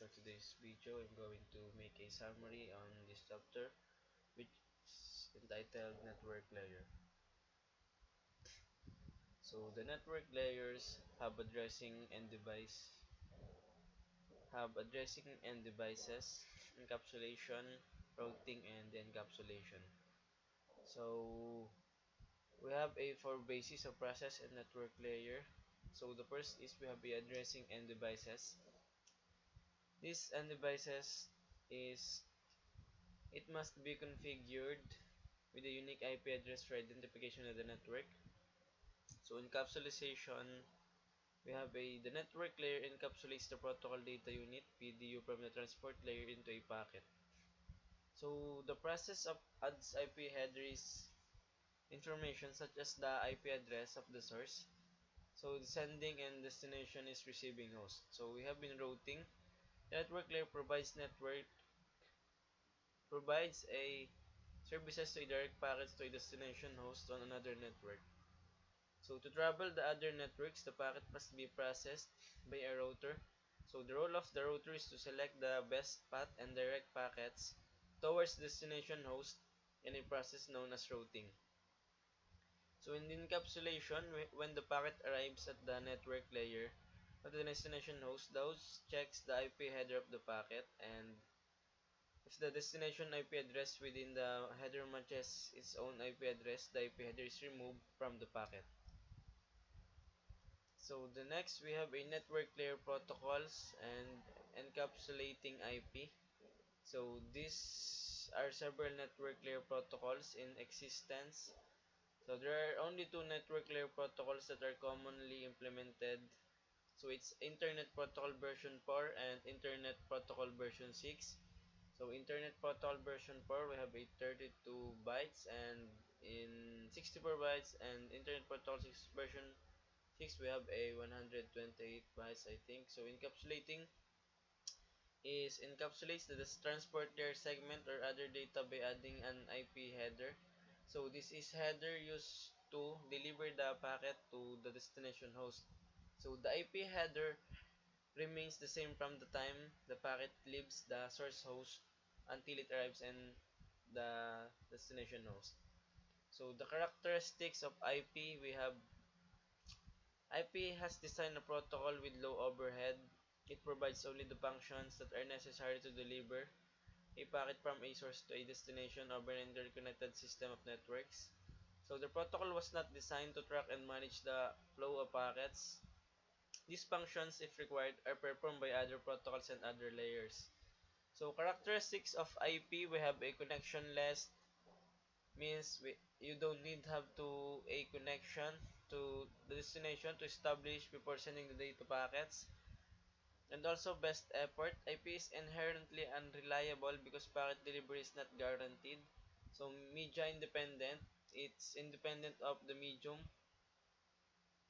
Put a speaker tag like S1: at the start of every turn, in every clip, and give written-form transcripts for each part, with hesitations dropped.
S1: for today's video. I'm going to make a summary on this chapter, which is entitled Network Layer. So the network layers have addressing and devices, encapsulation, routing, and encapsulation. So we have a four bases of process and network layer. So the first is we have the addressing and devices. This and devices is it must be configured with a unique IP address for identification of the network. So encapsulation, we have the network layer encapsulates the protocol data unit PDU from the transport layer into a packet. So the process of adds IP headers information such as the IP address of the source. So the sending and destination is receiving host. So we have been routing. The network layer provides a services to direct packets to a destination host on another network. So to travel the other networks, the packet must be processed by a router. So the role of the router is to select the best path and direct packets towards the destination host in a process known as routing. So in the encapsulation, when the packet arrives at the network layer of the destination host, the host checks the IP header of the packet, and if the destination IP address within the header matches its own IP address, the IP header is removed from the packet. So the next we have a network layer protocols and encapsulating IP. So these are several network layer protocols in existence. So there are only two network layer protocols that are commonly implemented. So it's Internet Protocol version 4 and Internet Protocol version 6. So Internet Protocol version 4 we have a 32 bytes and in 64 bytes, and Internet Protocol 6 version 6 we have a 128 bytes, I think. So encapsulates the transport layer segment or other data by adding an IP header. So this is header used to deliver the packet to the destination host. So the IP header remains the same from the time the packet leaves the source host until it arrives in the destination host. So the characteristics of IP, we have IP has designed a protocol with low overhead. It provides only the functions that are necessary to deliver a packet from a source to a destination over an interconnected system of networks. So the protocol was not designed to track and manage the flow of packets. These functions, if required, are performed by other protocols and other layers. So characteristics of IP, we have a connectionless, means you don't need have to a connection to the destination to establish before sending the data packets. And also best effort, IP is inherently unreliable because packet delivery is not guaranteed. So media independent, it's independent of the medium.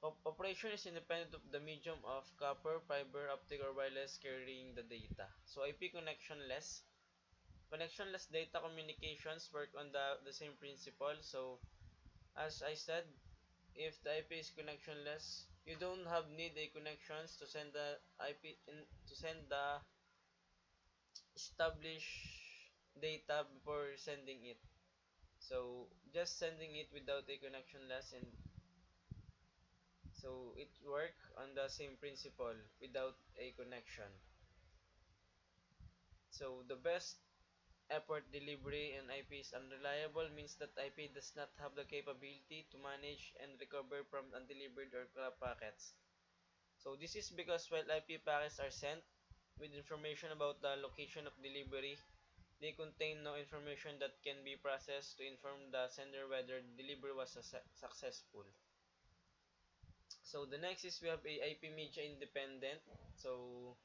S1: Operation is independent of the medium of copper, fiber, optic, or wireless carrying the data. So IP connectionless. Connectionless data communications work on the same principle. So as I said, if the IP is connectionless, you don't have need a connections to send the IP to send the established data before sending it. So just sending it without a connectionless, and so it work on the same principle without a connection. So the best effort delivery in IP is unreliable means that IP does not have the capability to manage and recover from undelivered or corrupt packets. So this is because while IP packets are sent with information about the location of delivery, they contain no information that can be processed to inform the sender whether the delivery was successful. So the next is we have a IP media independent. So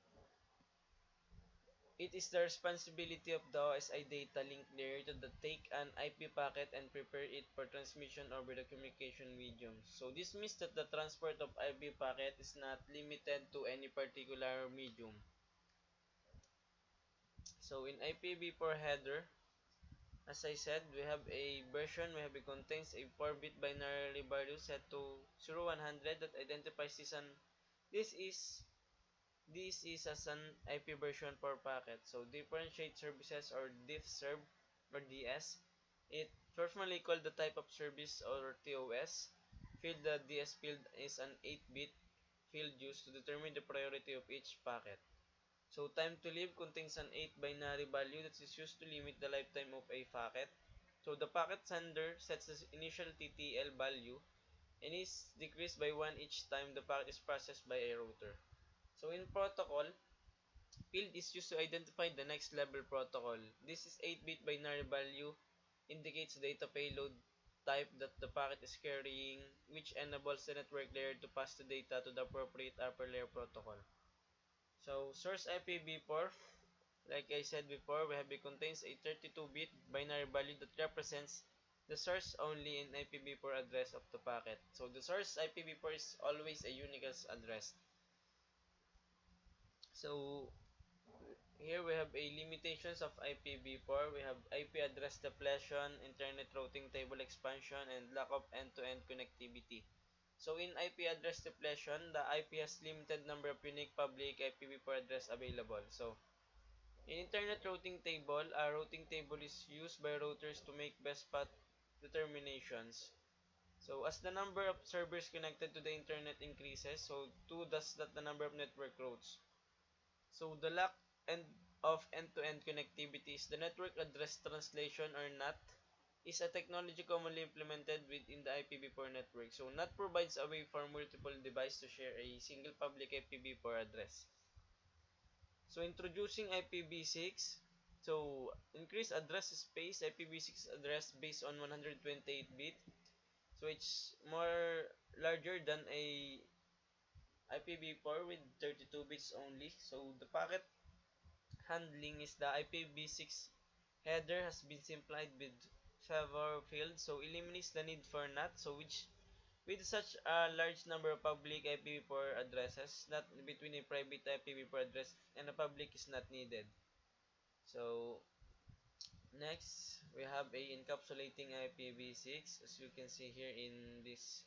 S1: it is the responsibility of the OSI data link layer to take an IP packet and prepare it for transmission over the communication medium. So this means that the transport of IP packet is not limited to any particular medium. So in IPv4 header, as I said, we have a version, it contains a 4-bit binary value set to 0100 that identifies this is This is as an IP version for packet. So differentiate services or diff serve or DS. It formally called the type of service or TOS. Field the DS field is an 8-bit field used to determine the priority of each packet. So time to live contains an 8 binary value that is used to limit the lifetime of a packet. So the packet sender sets the initial TTL value and is decreased by 1 each time the packet is processed by a router. So in protocol, field is used to identify the next level protocol. This is 8-bit binary value indicates data payload type that the packet is carrying, which enables the network layer to pass the data to the appropriate upper layer protocol. So source IPv4, like I said before, we have it contains a 32-bit binary value that represents the source only in IPv4 address of the packet. So the source IPv4 is always a unique address. So here we have a limitations of IPv4. We have IP address depletion, internet routing table expansion, and lack of end-to-end connectivity. So in IP address depletion, the IP has limited number of unique public IPv4 address available. So in internet routing table, a routing table is used by routers to make best path determinations. So as the number of servers connected to the internet increases, so too does that the number of network routes. So the lack end of end-to-end connectivity is the network address translation or NAT is a technology commonly implemented within the IPv4 network. So NAT provides a way for multiple devices to share a single public IPv4 address. So introducing IPv6. So increase address space IPv6 address based on 128-bit. So it's more larger than a IPv4 with 32 bits only. So the packet handling is the IPv6 header has been simplified with favor field, so eliminates the need for NAT. So which with such a large number of public IPv4 addresses, NAT between a private IPv4 address and a public is not needed. So next we have a encapsulating IPv6 as you can see here in this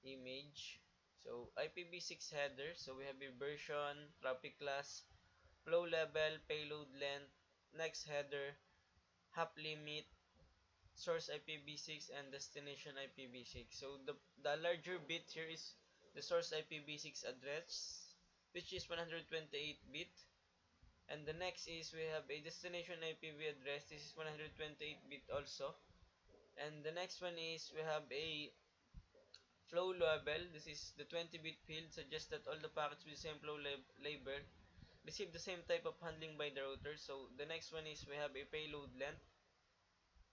S1: image. So IPv6 header, so we have a version, traffic class, flow level, payload length, next header, hop limit, source IPv6 and destination IPv6. So the larger bit here is the source IPv6 address, which is 128-bit. And the next is we have a destination IPv address. This is 128-bit also. And the next one is we have a flow level. This is the 20-bit field. Suggests that all the packets with the same flow label receive the same type of handling by the router. So the next one is we have a payload length.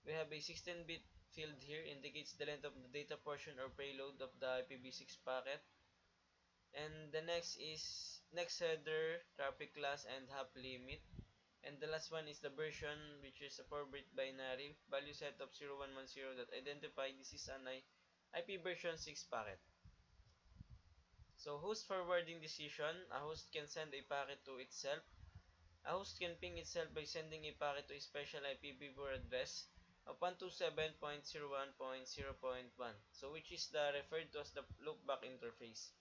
S1: We have a 16-bit field here indicates the length of the data portion or payload of the IPv6 packet. And the next is next header, traffic class, and hop limit. And the last one is the version, which is a 4-bit binary value set of 0110 that identify this is an IP version 6 packet. So host forwarding decision, a host can send a packet to itself. A host can ping itself by sending a packet to a special IPv4 address of 127.01.0.1, so which is the referred to as the loopback interface.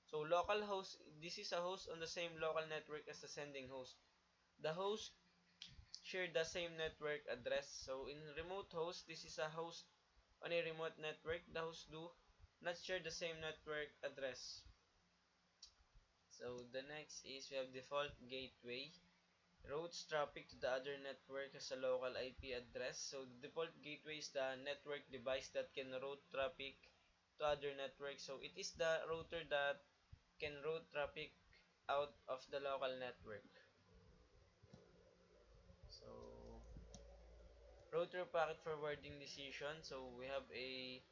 S1: So local host, this is a host on the same local network as the sending host. The host share the same network address. So in remote host, this is a host on a remote network. The hosts do not share the same network address. So the next is we have default gateway. Routes traffic to the other network as a local IP address. So the default gateway is the network device that can route traffic to other networks. So it is the router that can route traffic out of the local network. So router packet forwarding decision. So we have a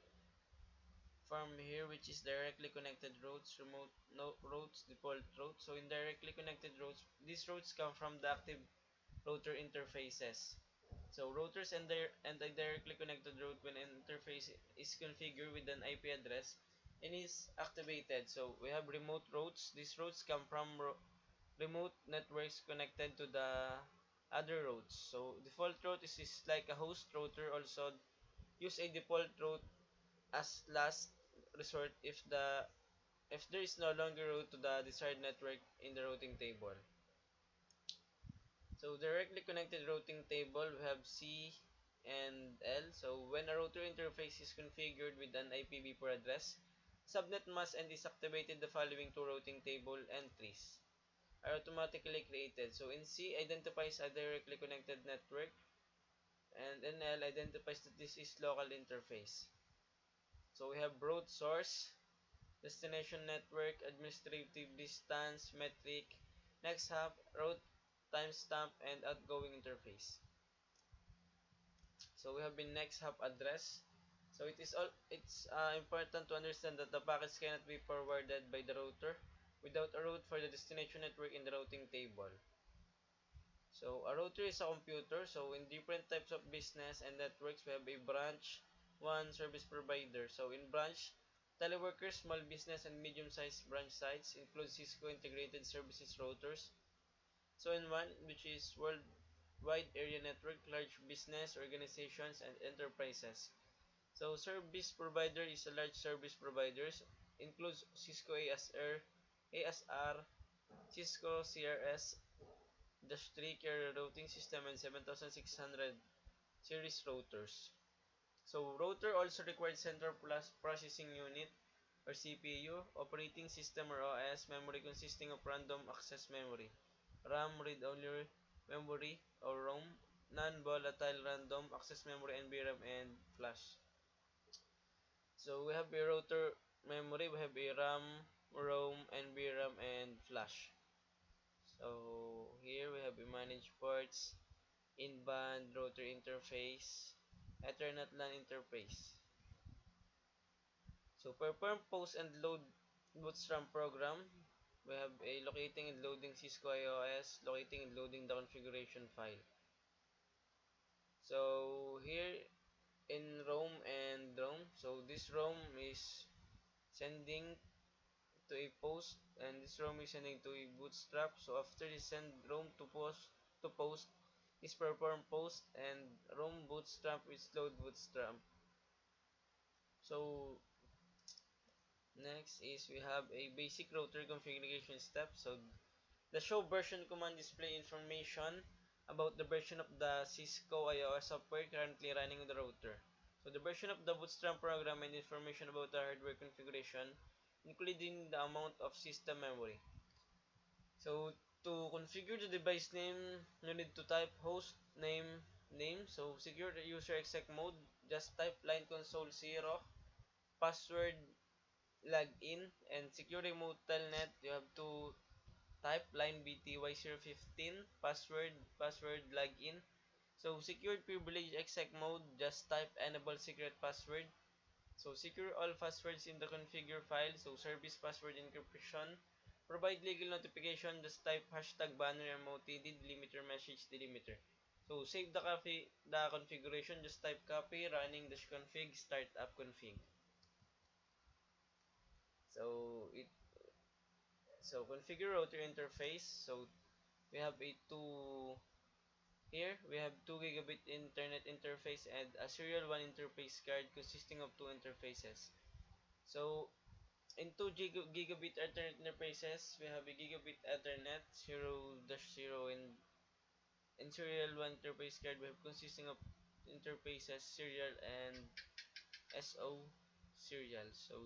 S1: form here which is directly connected routes, remote no routes, default routes. So in directly connected routes, these routes come from the active router interfaces. So routers and a directly connected route when an interface is configured with an IP address and is activated. So we have remote routes. These routes come from remote networks connected to the other routes. So default route is like a host router also use a default route as last resort if the if there is no longer route to the desired network in the routing table. So directly connected routing table, we have C and L. So when a router interface is configured with an IPv4 address, subnet must and is activated. The following two routing table entries are automatically created. So in C identifies a directly connected network, and in L identifies that this is local interface. So we have route source, destination network, administrative distance, metric, next hop, route timestamp, and outgoing interface. So we have been next hop address. So it's important to understand that the packets cannot be forwarded by the router without a route for the destination network in the routing table. So a router is a computer. So in different types of business and networks, we have a branch, one service provider. So in branch, teleworkers, small business, and medium-sized branch sites include Cisco integrated services routers. So in one, which is worldwide area network, large business organizations and enterprises. So service provider is a large service providers, includes Cisco ASR, Cisco CRS, the 3 carrier routing system, and 7600 series routers. So router also requires central plus processing unit or CPU, operating system or OS, memory consisting of random access memory, RAM, read-only memory or ROM, non-volatile random access memory, NVRAM, and flash. So we have a router memory, we have a RAM, ROM, NVRAM, and flash. So here we have a managed ports, in-band router interface, Ethernet LAN interface. So perform post and load bootstrap program. We have a locating and loading Cisco IOS, locating and loading the configuration file. So here in ROM and ROM, so this ROM is sending to a post and this ROM is sending to a bootstrap. So after you send ROM to post is perform post and ROM bootstrap is load bootstrap. So next is we have a basic router configuration step. So the show version command display information about the version of the Cisco IOS software currently running on the router. So the version of the bootstrap program and information about the hardware configuration, including the amount of system memory. So to configure the device name, you need to type host name. So secure the user exec mode, just type line console 0, password login, and secure remote telnet. You have to type line BTY015, password login. So secured privilege exec mode, just type enable secret password. So secure all passwords in the configure file. So service password encryption. Provide legal notification, just type hashtag banner MOTD delimiter message delimiter. So save the configuration, just type copy running dash config startup config. So configure router interface. So we have a two here. We have 2 gigabit internet interface and a serial 1 interface card consisting of 2 interfaces. So in 2 gigabit Ethernet interfaces, we have a gigabit Ethernet 0-0 in serial 1 interface card. We have consisting of interfaces serial and SO serial. So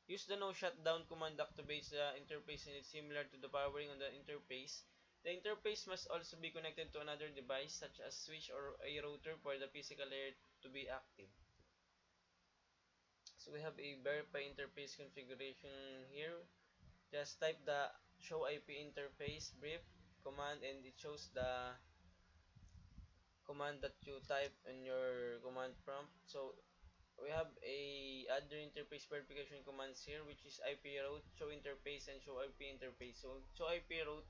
S1: use the no shutdown command activates the interface and it's similar to the powering on the interface. The interface must also be connected to another device such as switch or a router for the physical layer to be active. So we have a verify interface configuration here. Just type the show IP interface brief command and it shows the command that you type in your command prompt. So we have a other interface verification commands here, which is IP route, show interface, and show IP interface. So show IP route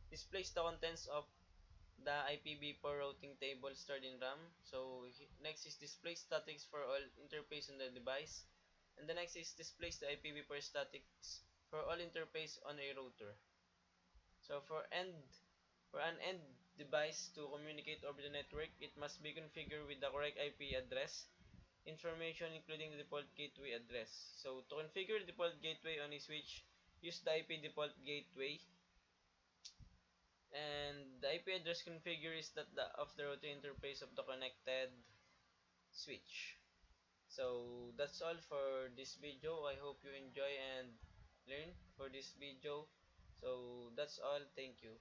S1: displays the contents of the IPv4 routing table stored in RAM. So next is display statics for all interface on the device, and the next is displays the IPv4 statics for all interface on a router. So for an end device to communicate over the network, it must be configured with the correct IP address. information including the default gateway address. So to configure the default gateway on a switch, use the IP default gateway, and the IP address configure is that of the routing interface of the connected switch. So that's all for this video. I hope you enjoy and learn for this video. So that's all. Thank you.